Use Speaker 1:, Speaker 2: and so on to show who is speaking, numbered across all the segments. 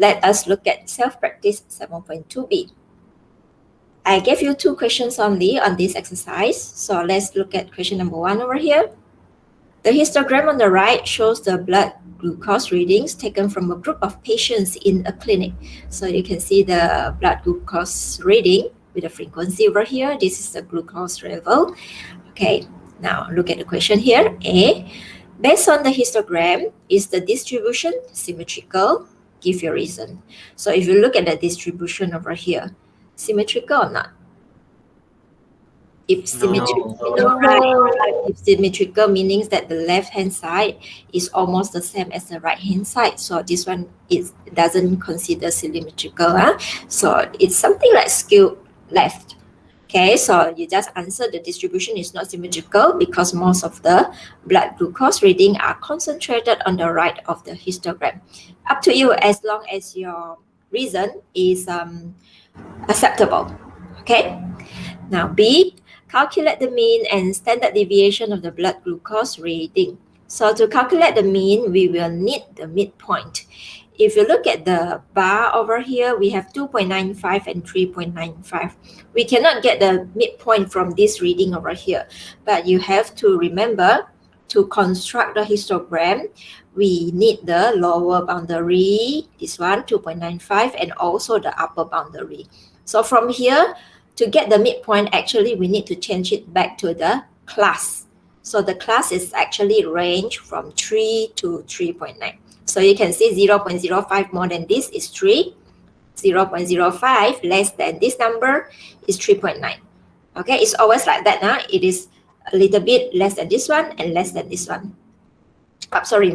Speaker 1: Let us look at self-practice 7.2b. I gave you 2 questions only on this exercise. So let's look at question number 1 over here. The histogram on the right shows the blood glucose readings taken from a group of patients in a clinic. So you can see the blood glucose reading with the frequency over here. This is the glucose level. Okay, now look at the question here. A, based on the histogram, is the distribution symmetrical? Give your reason. So if you look at the distribution over here, symmetrical or not? If symmetrical, if symmetrical meaning that the left-hand side is almost the same as the right-hand side. So this one doesn't consider symmetrical. So it's something like skewed left. Okay, so you just answer the distribution is not symmetrical because most of the blood glucose reading are concentrated on the right of the histogram. Up to you as long as your reason is acceptable. Okay, now B, calculate the mean and standard deviation of the blood glucose reading. So to calculate the mean, we will need the midpoint. If you look at the bar over here, we have 2.95 and 3.95. We cannot get the midpoint from this reading over here, but you have to remember to construct the histogram, we need the lower boundary, this one, 2.95, and also the upper boundary. So from here, to get the midpoint, actually, we need to change it back to the class. So the class is actually range from 3 to 3.9. So you can see 0.05 more than this is 3. 0.05 less than this number is 3.9. Okay, it's always like that. It is a little bit less than this one and less than this one.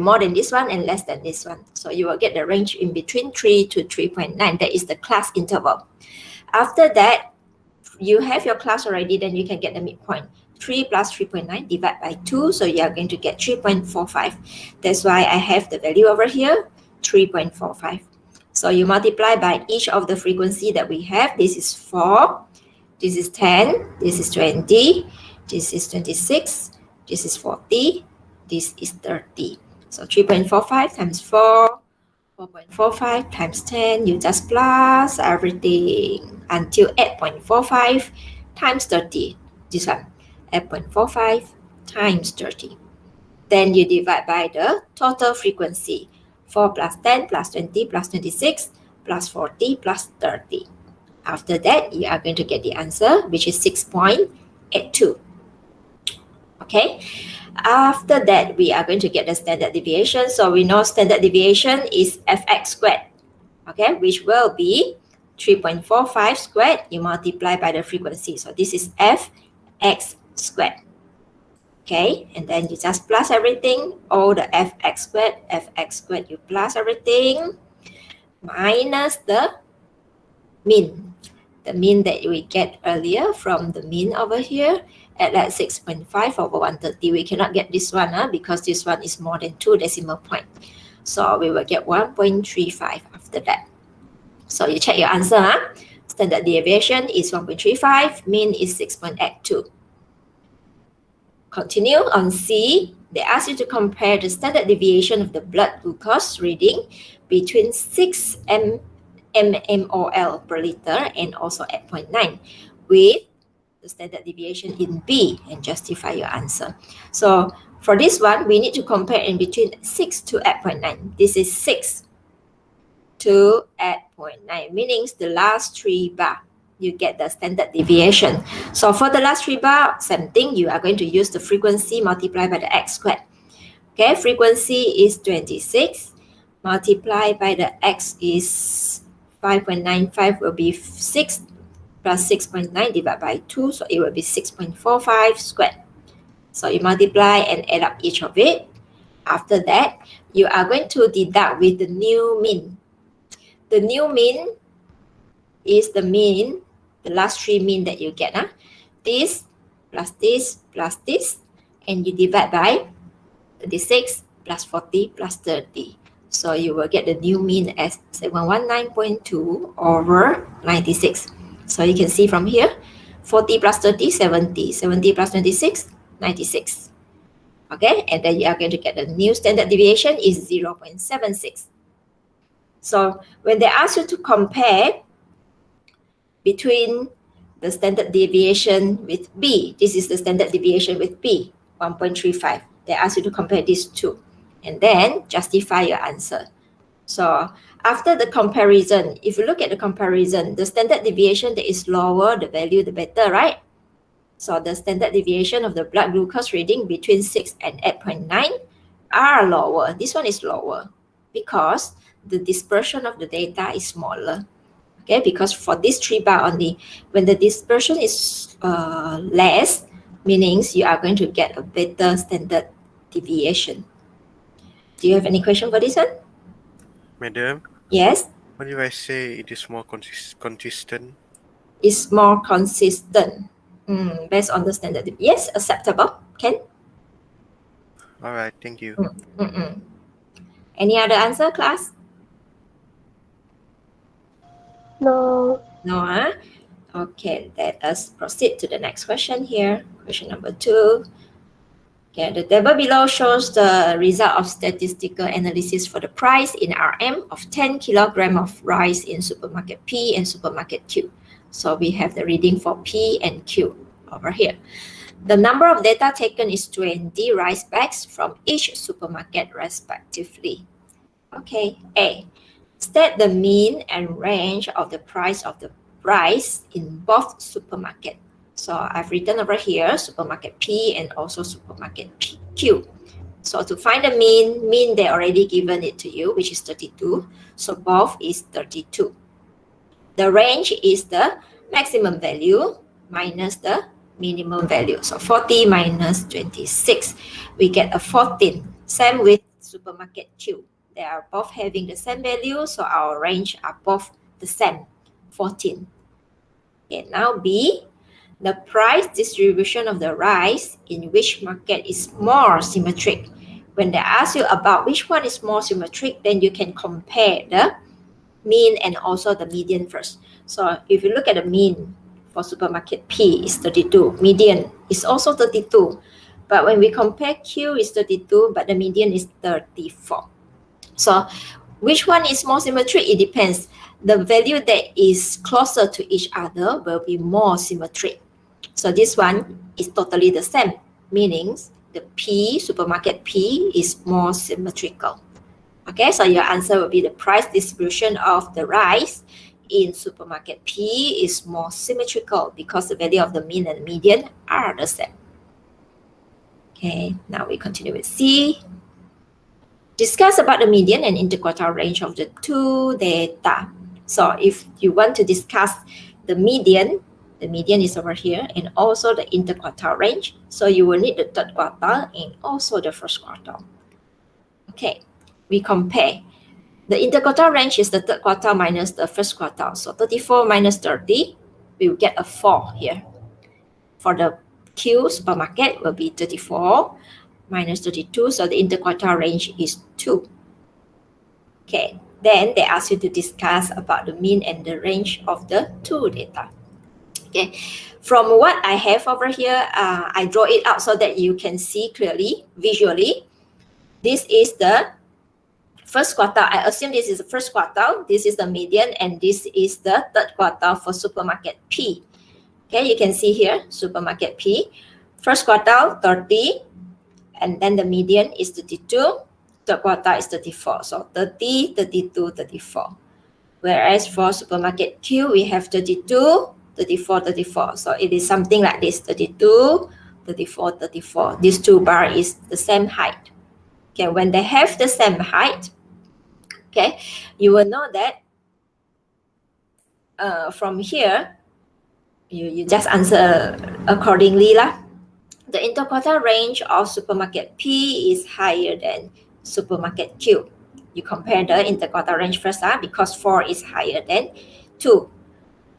Speaker 1: More than this one and less than this one. So you will get the range in between 3 to 3.9. That is the class interval. After that, you have your class already, then you can get the midpoint. 3 plus 3.9 divided by 2, so you are going to get 3.45. That's why I have the value over here, 3.45. So you multiply by each of the frequency that we have. This is 4, this is 10, this is 20, this is 26, this is 40, this is 30. So 3.45 times 4, 4.45 times 10, you just plus everything until 8.45 times 30. This one, 8.45 times 30. Then you divide by the total frequency. 4 plus 10 plus 20 plus 26 plus 40 plus 30. After that, you are going to get the answer, which is 6.82. Okay. After that, we are going to get the standard deviation. So we know standard deviation is fx squared, okay, which will be 3.45 squared. You multiply by the frequency. So this is fx squared. Okay, and then you just plus everything, all the fx squared, you plus everything, minus the mean. The mean that we get earlier from the mean over here at that 6.5 over 130. We cannot get this one because this one is more than 2 decimal points. So we will get 1.35 after that. So you check your answer. Standard deviation is 1.35, mean is 6.82. Continue on C. They ask you to compare the standard deviation of the blood glucose reading between 6 mmol per liter and also 8.9 with the standard deviation in B and justify your answer. So for this one, we need to compare in between 6 to 8.9. This is 6 to 8.9, meaning the last 3 bar. You get the standard deviation. So for the last 3 bar, same thing. You are going to use the frequency multiplied by the x squared. Okay, frequency is 26. Multiplied by the x is 5.95 will be 6 plus 6.9 divided by 2. So it will be 6.45 squared. So you multiply and add up each of it. After that, you are going to deduct with the new mean. The new mean is the mean, the last 3 mean that you get. This plus this plus this, and you divide by 36 plus 40 plus 30. So you will get the new mean as 719.2 over 96. So you can see from here, 40 plus 30, 70. 70 plus 26, 96. Okay, and then you are going to get the new standard deviation is 0.76. So when they ask you to compare between the standard deviation with B, this is the standard deviation with B, 1.35. They ask you to compare these two and then justify your answer. So after the comparison, if you look at the comparison, the standard deviation that is lower, the value, the better, right? So the standard deviation of the blood glucose reading between 6 and 8.9 are lower. This one is lower because the dispersion of the data is smaller. Okay, because for this 3 bar only, when the dispersion is less, meanings you are going to get a better standard deviation. Do you have any question for this one?
Speaker 2: Madam,
Speaker 1: Yes?
Speaker 2: what do I say it is more consistent?
Speaker 1: Is more consistent based on the standard. Yes, acceptable. Can?
Speaker 2: All right, thank you.
Speaker 1: Any other answer, class?
Speaker 3: No.
Speaker 1: No, huh? Okay, let us proceed to the next question here. Question number 2. Okay, the table below shows the result of statistical analysis for the price in RM of 10 kilogram of rice in supermarket P and supermarket Q. So we have the reading for P and Q over here. The number of data taken is 20 rice bags from each supermarket respectively. Okay, A. State the mean and range of the price of the rice in both supermarket. So I've written over here supermarket P and also supermarket Q. So to find the mean they already given it to you, which is 32. So both is 32. The range is the maximum value minus the minimum value. So 40 minus 26, we get a 14. Same with supermarket Q. They are both having the same value, so our range are both the same, 14. Okay, now B, the price distribution of the rice in which market is more symmetric. When they ask you about which one is more symmetric, then you can compare the mean and also the median first. So if you look at the mean for supermarket P is 32, median is also 32. But when we compare Q is 32, but the median is 34. So which one is more symmetric? It depends. The value that is closer to each other will be more symmetric. So this one is totally the same, meaning the P, supermarket P, is more symmetrical. Okay, so your answer will be the price distribution of the rice in supermarket P is more symmetrical because the value of the mean and median are the same. Okay, now we continue with C. Discuss about the median and interquartile range of the two data. So if you want to discuss the median is over here, and also the interquartile range. So you will need the third quartile and also the first quartile. Okay, we compare. The interquartile range is the third quartile minus the first quartile. So 34 minus 30, we will get a 4 here. For the Q supermarket will be 34 minus 32, so the interquartile range is 2. Okay, then they ask you to discuss about the mean and the range of the two data. Okay, from what I have over here, I draw it out so that you can see clearly, visually. This is the first quartile. I assume this is the first quartile, this is the median, and this is the third quartile for supermarket P. Okay, you can see here, supermarket P. First quartile, 30, and then the median is 32, third quartile is 34. So 30, 32, 34. Whereas for supermarket Q, we have 32, 34, 34. So it is something like this, 32, 34, 34. These two bars is the same height. Okay, when they have the same height, okay, you will know that from here, you just answer accordingly lah. The interquartile range of supermarket P is higher than supermarket Q. You compare the interquartile range first because 4 is higher than 2.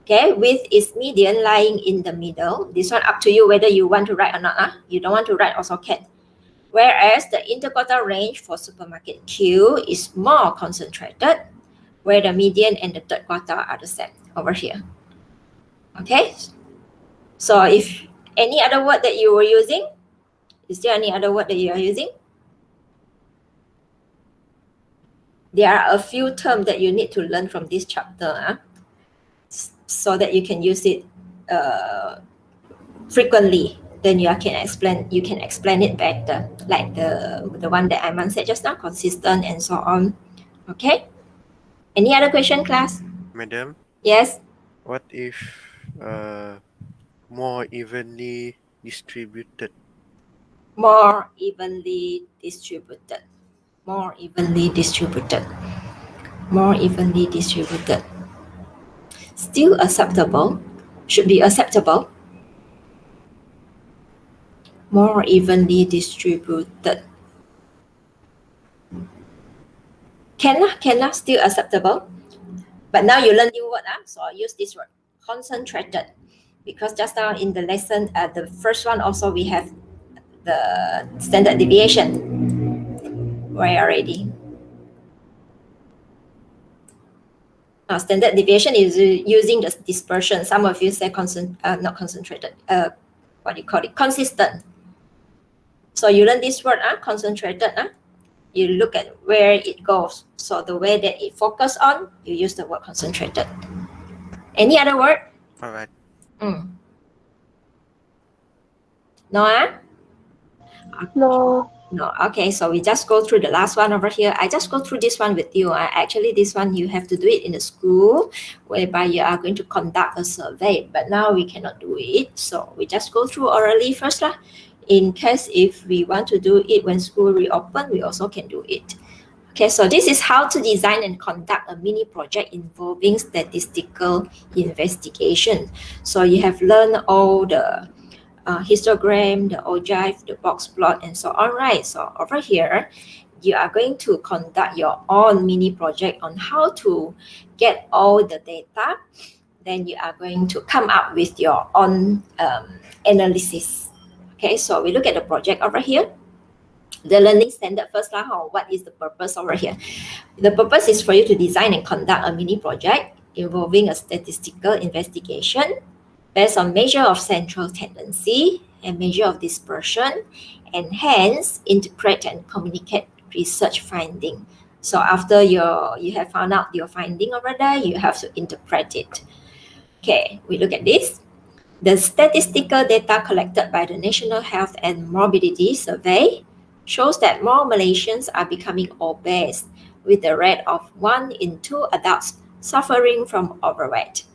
Speaker 1: Okay, with its median lying in the middle. This one up to you whether you want to write or not. You don't want to write also can. Whereas the interquartile range for supermarket Q is more concentrated, where the median and the third quartile are the same over here. Okay, so if any other word that you were using, is there any other word that you are using? there are a few terms that you need to learn from this chapter so that you can use it frequently. Then you can explain it better, like the one that Aiman said just now, consistent and so on. Okay. Any other question, class?
Speaker 2: Madam,
Speaker 1: Yes.
Speaker 2: what if more evenly distributed?
Speaker 1: More evenly distributed. More evenly distributed. More evenly distributed. Still acceptable. Should be acceptable. More evenly distributed. Cannot still acceptable. But now you learn new word, so I use this word, concentrated. Because just now in the lesson, the first one also we have the standard deviation. Where already? Standard deviation is using the dispersion. Some of you say not concentrated. What do you call it? Consistent. So you learn this word, concentrated. You look at where it goes. So the way that it focus on, you use the word concentrated. Any other word?
Speaker 2: All right.
Speaker 1: No,
Speaker 3: No.
Speaker 1: No. Okay, so we just go through the last one over here. I just go through this one with you. Actually, this one you have to do it in the school, whereby you are going to conduct a survey. But now we cannot do it, so we just go through orally first lah. In case if we want to do it when school reopen, we also can do it. Okay, so this is how to design and conduct a mini project involving statistical investigation. So you have learned all the histogram, the ogive, the box plot, and so on, right? So over here, you are going to conduct your own mini project on how to get all the data. Then you are going to come up with your own analysis. Okay, so we look at the project over here. The learning standard first lah. What is the purpose over here? The purpose is for you to design and conduct a mini project involving a statistical investigation based on measure of central tendency and measure of dispersion, and hence interpret and communicate research finding. So after you have found out your finding over there, you have to interpret it. Okay, we look at this. The statistical data collected by the National Health and Morbidity Survey shows that more Malaysians are becoming obese, with a rate of 1 in 2 adults suffering from overweight.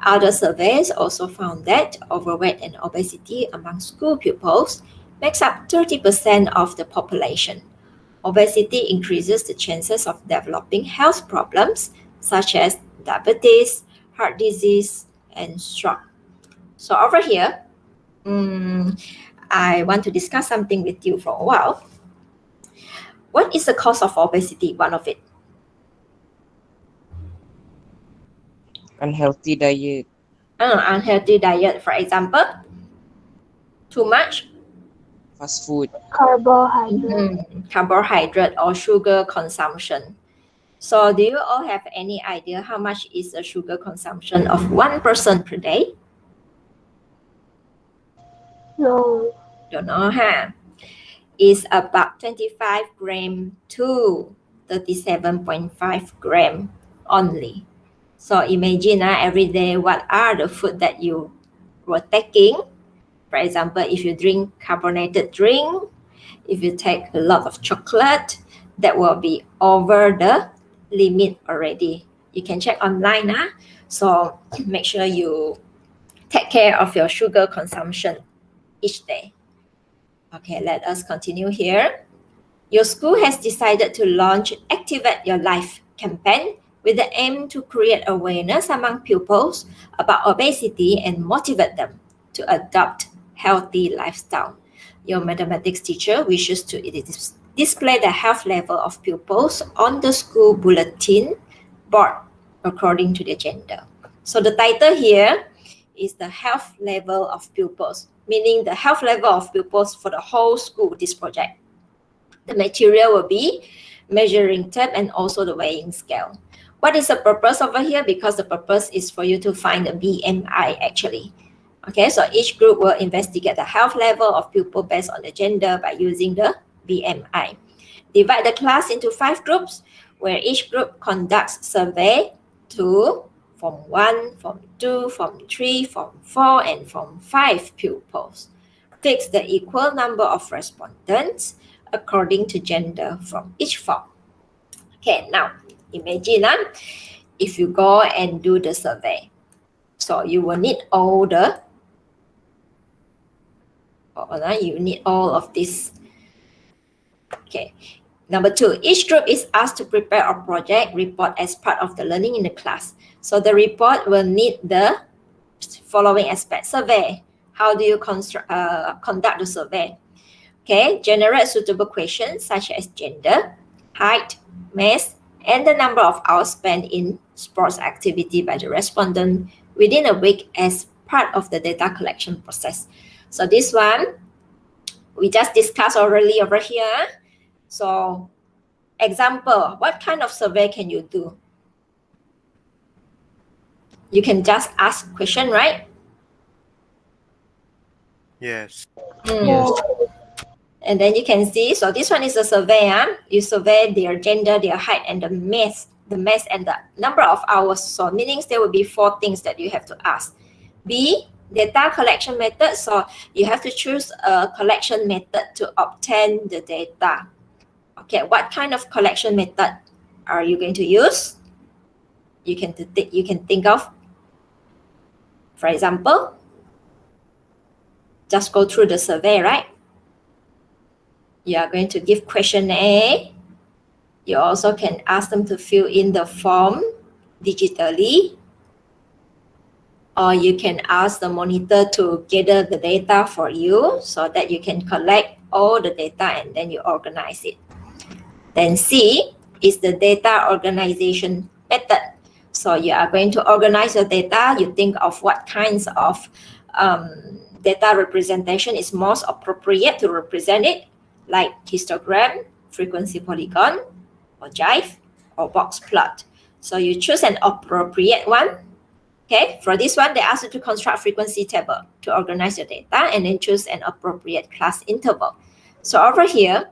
Speaker 1: Other surveys also found that overweight and obesity among school pupils makes up 30% of the population. Obesity increases the chances of developing health problems such as diabetes, heart disease, and stroke. So over here, I want to discuss something with you for a while. What is the cause of obesity? One of it.
Speaker 4: Unhealthy diet.
Speaker 1: Unhealthy diet, for example. Too much
Speaker 4: Fast food.
Speaker 3: Carbohydrate.
Speaker 1: carbohydrate or sugar consumption. So do you all have any idea how much is the sugar consumption of one person per day?
Speaker 3: No.
Speaker 1: Don't know, huh? It's about 25 gram to 37.5 gram only. So imagine every day what are the food that you were taking. For example, if you drink carbonated drink, if you take a lot of chocolate, that will be over the limit already. You can check online. So make sure you take care of your sugar consumption each day. Okay, let us continue here. Your school has decided to launch Activate Your Life campaign with the aim to create awareness among pupils about obesity and motivate them to adopt healthy lifestyle. Your mathematics teacher wishes to display the health level of pupils on the school bulletin board according to their gender. So the title here is the health level of pupils, meaning the health level of pupils for the whole school, this project. The material will be measuring tape and also the weighing scale. What is the purpose over here? Because the purpose is for you to find the BMI actually. Okay, so each group will investigate the health level of pupil based on the gender by using the BMI. Divide the class into 5 groups. where each group conducts survey to Form 1, Form 2, Form 3, Form 4, and Form 5 pupils. Takes the equal number of respondents according to gender from each form. Okay, now imagine if you go and do the survey. So you will need all the, you need all of this. Okay. Number 2, each group is asked to prepare a project report as part of the learning in the class. So the report will need the following aspects. Survey. How do you conduct the survey? Okay, generate suitable questions such as gender, height, mass, and the number of hours spent in sports activity by the respondent within a week as part of the data collection process. So this one, we just discussed already over here. So example, what kind of survey can you do? You can just ask question, right?
Speaker 2: Yes.
Speaker 3: Yes.
Speaker 1: And then you can see, so this one is a survey. You survey their gender, their height, and the mass and the number of hours. So meaning there will be 4 things that you have to ask. B, data collection method. So you have to choose a collection method to obtain the data. Okay, what kind of collection method are you going to use? You can think of, for example, just go through the survey, right? You are going to give question A. You also can ask them to fill in the form digitally, or you can ask the monitor to gather the data for you so that you can collect all the data and then you organize it. Then C is the data organization method. So you are going to organize your data. You think of what kinds of data representation is most appropriate to represent it, like histogram, frequency polygon, or jive, or box plot. So you choose an appropriate one. Okay, for this one, they ask you to construct frequency table to organize your data and then choose an appropriate class interval. So over here,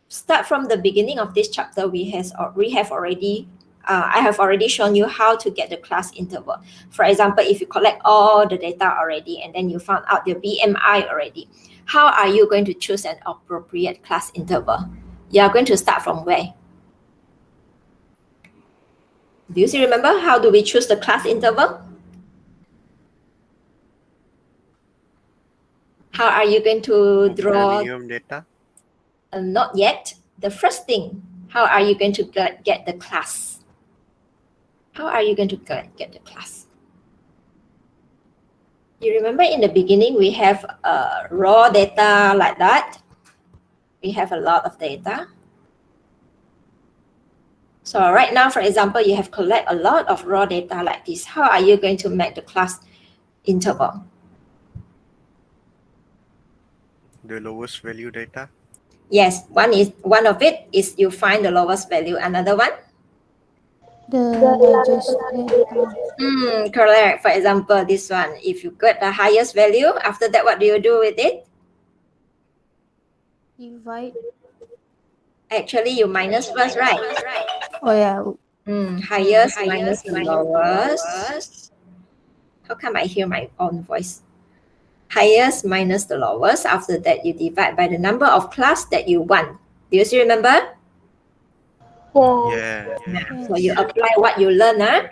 Speaker 1: start from the beginning of this chapter, I have already shown you how to get the class interval. For example, if you collect all the data already and then you found out your BMI already, how are you going to choose an appropriate class interval? You are going to start from where? Do you still remember how do we choose the class interval? How are you going to draw?
Speaker 2: Minimum data.
Speaker 1: Not yet. The first thing, how are you going to get the class? How are you going to get the class? You remember in the beginning, we have raw data like that. We have a lot of data. So right now, for example, you have collect a lot of raw data like this. How are you going to make the class interval?
Speaker 2: The lowest value data.
Speaker 1: Yes, one of it is you find the lowest value. Another one?
Speaker 5: The largest data.
Speaker 1: Correct. For example, this one, if you get the highest value, after that, what do you do with it?
Speaker 5: Divide.
Speaker 1: Actually, you minus first, right?
Speaker 5: Oh yeah.
Speaker 1: Highest minus the lowest. How come I hear my own voice? Highest minus the lowest. After that, you divide by the number of class that you want. Do you still remember?
Speaker 2: Yeah.
Speaker 1: So you apply what you learn.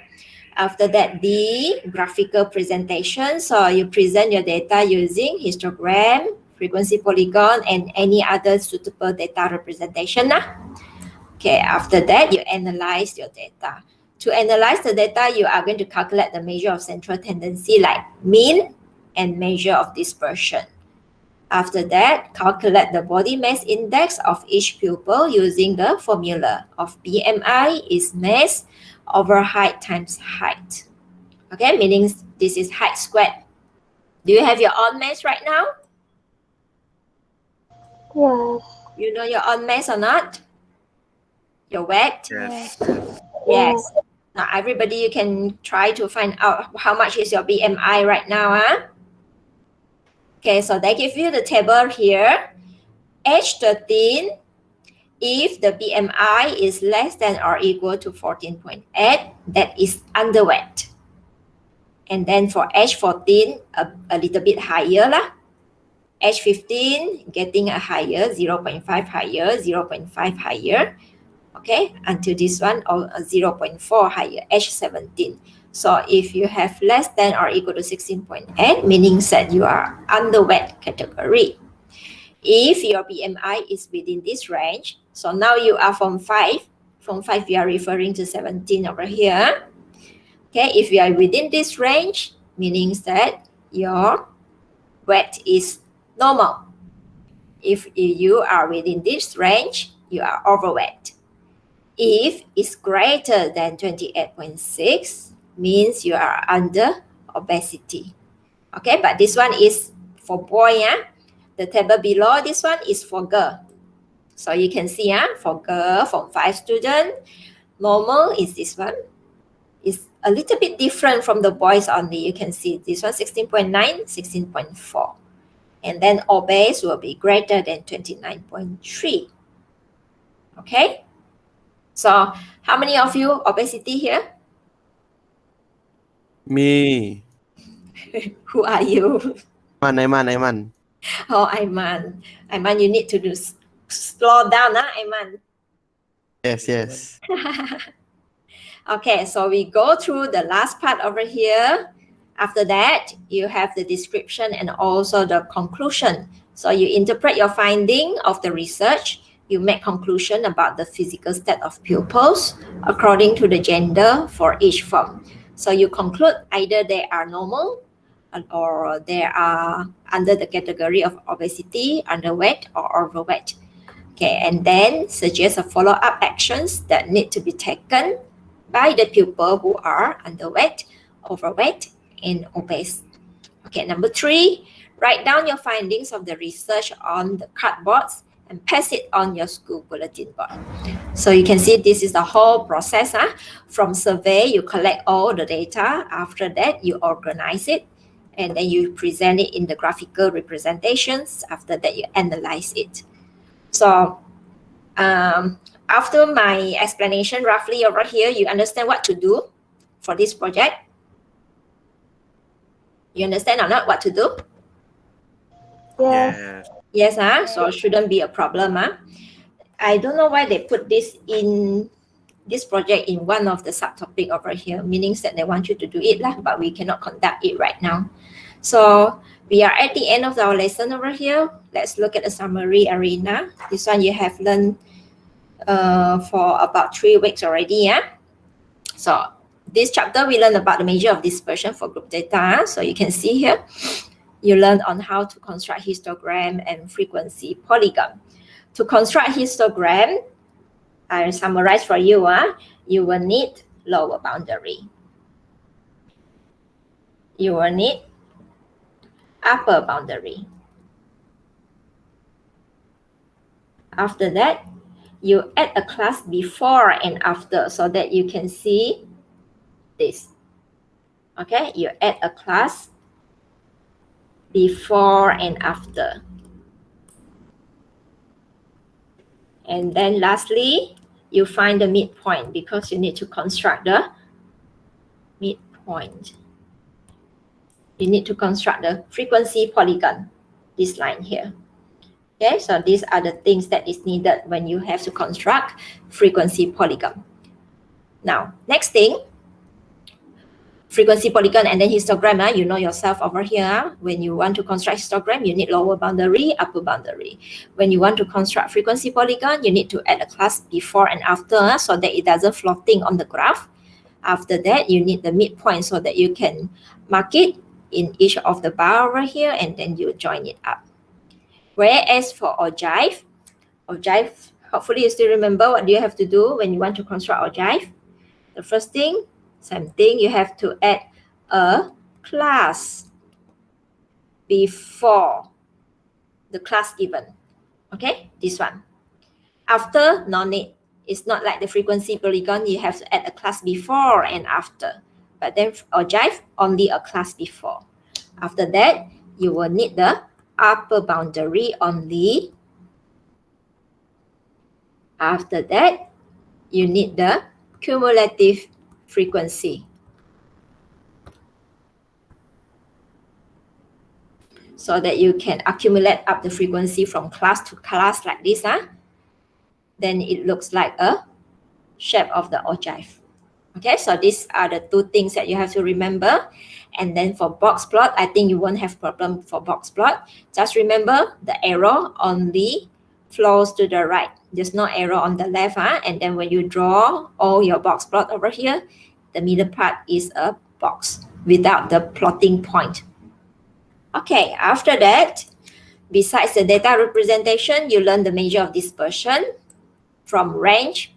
Speaker 1: After that, the graphical presentation. So you present your data using histogram, frequency polygon, and any other suitable data representation. Okay, after that, you analyze your data. To analyze the data, you are going to calculate the measure of central tendency like mean and measure of dispersion. After that, calculate the body mass index of each pupil using the formula of BMI is mass over height times height. Okay, meaning this is height squared. Do you have your own mass right now?
Speaker 3: Yes.
Speaker 1: You know your own mass or not? Your weight?
Speaker 2: Yes.
Speaker 1: Yes. Now everybody, you can try to find out how much is your BMI right now. Okay, so they give you the table here. Age 13, If the BMI is less than or equal to 14.8, that is underweight. And then for age 14, a little bit higher lah. Age 15, getting a higher, 0.5 higher, 0.5 higher. Okay, until this one, or 0.4 higher, age 17. So if you have less than or equal to 16.8, meaning that you are underweight category. If your BMI is within this range, so now you are from 5, we are referring to 17 over here. Okay, if you are within this range, meaning that your weight is normal. If you are within this range, you are overweight. If it's greater than 28.6, means you are under obesity. Okay, but this one is for boy, yeah? The table below, this one is for girl. So you can see, for girl, from 5 students, normal is this one. It's a little bit different from the boys only. You can see this one 16.9, 16.4. And then obese will be greater than 29.3. Okay? So how many of you obesity here?
Speaker 6: Me.
Speaker 1: Who are you?
Speaker 6: Aiman.
Speaker 1: Oh, Aiman. Aiman, you need to do slow down, Aiman.
Speaker 6: Yes.
Speaker 1: Okay, so we go through the last part over here. After that, you have the description and also the conclusion. So you interpret your finding of the research. You make conclusion about the physical state of pupils according to the gender for each form. So you conclude either they are normal or they are under the category of obesity, underweight, or overweight. Okay, and then suggest a follow-up actions that need to be taken by the pupil who are underweight, overweight, and obese. Okay, number 3, write down your findings of the research on the cardboards and pass it on your school bulletin board. So you can see this is the whole process. From survey, you collect all the data. After that, you organize it, and then you present it in the graphical representations. After that, you analyze it. So after my explanation roughly over here, you understand what to do for this project? You understand or not what to do?
Speaker 3: Yes.
Speaker 2: Yes.
Speaker 1: So shouldn't be a problem. I don't know why they put this in this project in one of the subtopic over here, meaning that they want you to do it, but we cannot conduct it right now. So we are at the end of our lesson over here. Let's look at the summary arena. This one you have learned for about 3 weeks already. So this chapter we learned about the measure of dispersion for group data. So you can see here, you learn on how to construct histogram and frequency polygon. To construct histogram, I summarize for you. You will need lower boundary. You will need upper boundary. After that, you add a class before and after so that you can see this. Okay, you add a class before and after. And then lastly, you find the midpoint because you need to construct the midpoint. You need to construct the frequency polygon, this line here. Okay, so these are the things that is needed when you have to construct frequency polygon. Now, next thing, frequency polygon and then histogram. You know yourself over here. When you want to construct histogram, you need lower boundary, upper boundary. When you want to construct frequency polygon, you need to add a class before and after so that it doesn't floating on the graph. After that, you need the midpoint so that you can mark it in each of the bar over here and then you join it up. Whereas for ogive, hopefully you still remember what do you have to do when you want to construct ogive. The first thing, same thing, you have to add a class before the class given. Okay, this one. After, no need. It's not like the frequency polygon, you have to add a class before and after. But then ogive, only a class before. After that, you will need the upper boundary only After that, you need the cumulative frequency. So that you can accumulate up the frequency from class to class like this. Then it looks like a shape of the ogive. Okay, so these are the two things that you have to remember. And then for box plot, I think you won't have problem for box plot. Just remember the arrow only flows to the right. There's no arrow on the left. And then when you draw all your box plot over here, the middle part is a box without the plotting point. Okay, after that, besides the data representation, you learn the measure of dispersion from range.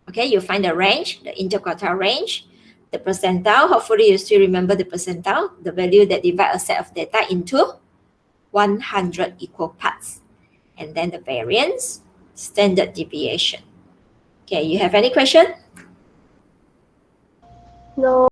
Speaker 1: Okay, you find the range, the interquartile range, the percentile. Hopefully you still remember the percentile, the value that divide a set of data into 100 equal parts. And then the variance, standard deviation. Okay, you have any question?
Speaker 3: No.